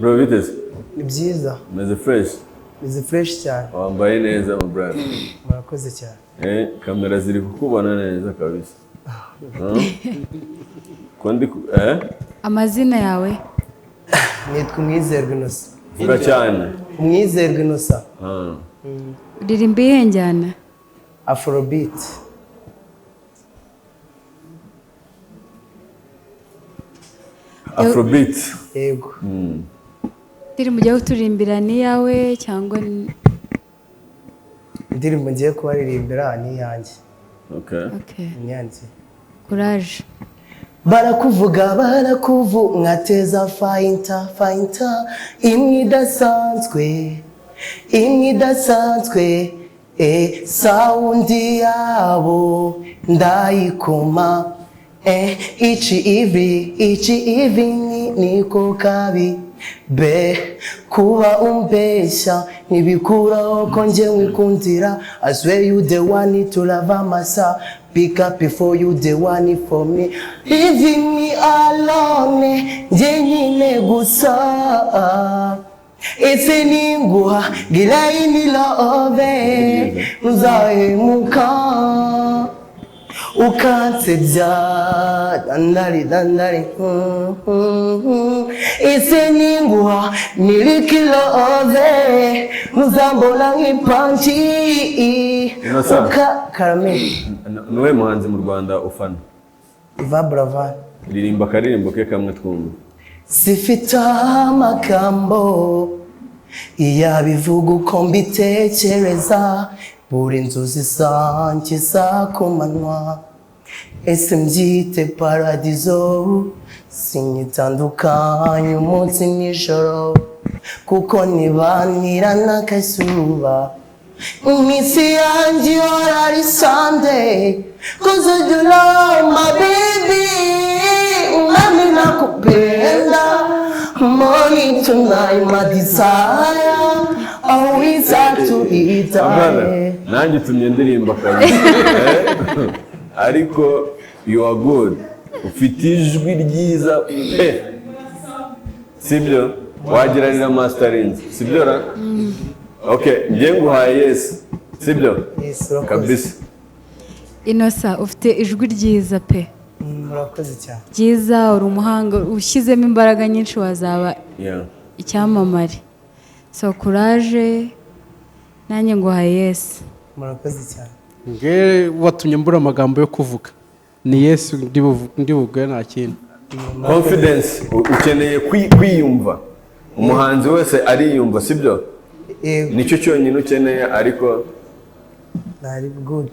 Bro, biteze? Ni byiza. Meze fresh? Meze fresh cyane. Wambaye neza mu brother. Murakoze cyane. Kamera ziri kukubona neza kabisa. Kondi Amazina yawe? Nitwa Umwizerwa Innocent. Vuga cyane. Umwizerwa Innocent. Uririmba iyihe njyana? Afrobeat. Afrobeat. Yego. Indirimbo ujya uturimbira ni yawe cyangwa Indirimbo ngiye kubaririmbira ni yanjye. Okay. Ni yanjye. Courage. Barakuvuga nkateza fainta imwe idasanzwe saundi yabo ndayikoma ichi ivi niko kabi be kuba umbeshya ntibikuraho ko njye wikundira. I swear you the one to love myself. Pick up before you the one for me. Leaving me alone, njye nyine gusa. Ese ninguha gila ini love uzahemuka ukansebya dandari ese ninguha niriki love uzambona nk'ipanchi Karameli. Nuwe muhanzi mu Rwanda ufana? Iva Buravan. Ririmba akaririmbo ke kamwe twumva. Sifite amagambo iyabivuga uko mbitekereza, buri inzozi zanjye zakumanywa. Ese mbyite paradizo, sinyitandukanye umunsi n'ijoro, kuko nibanira n'akazuba. Iminsi yanjye ihora ari Sunday, 'cause you love my baby. Nami nakupenda, morning to night my desire, always have to be there. Nanjye tumye ndirimba kabisa. Ariko you are good. Ufite ijwi ryiza pe. Sibyo? Wagiranira mastering. Sibyo ra? Okay, njye nguhaye yes. Sibyo? Yes, kabisa. Innocent, ufite ijwi ryiza pe. Murakoze cyane. Ryiza, uri umuhanga, ushyizemo imbaraga nyinshi wazaba icyamamare. So courage, nanjye nguhaye yes. Murakoze cyane. Nge watumye mbura amagambo yo kuvuga. Ni yes ndibuvuge nta kintu. Confidence, ukeneye kwiyumva. Umuhanzi wese ariyumva, sibyo? Nicyo cyonyine ukeneye ariko Very good.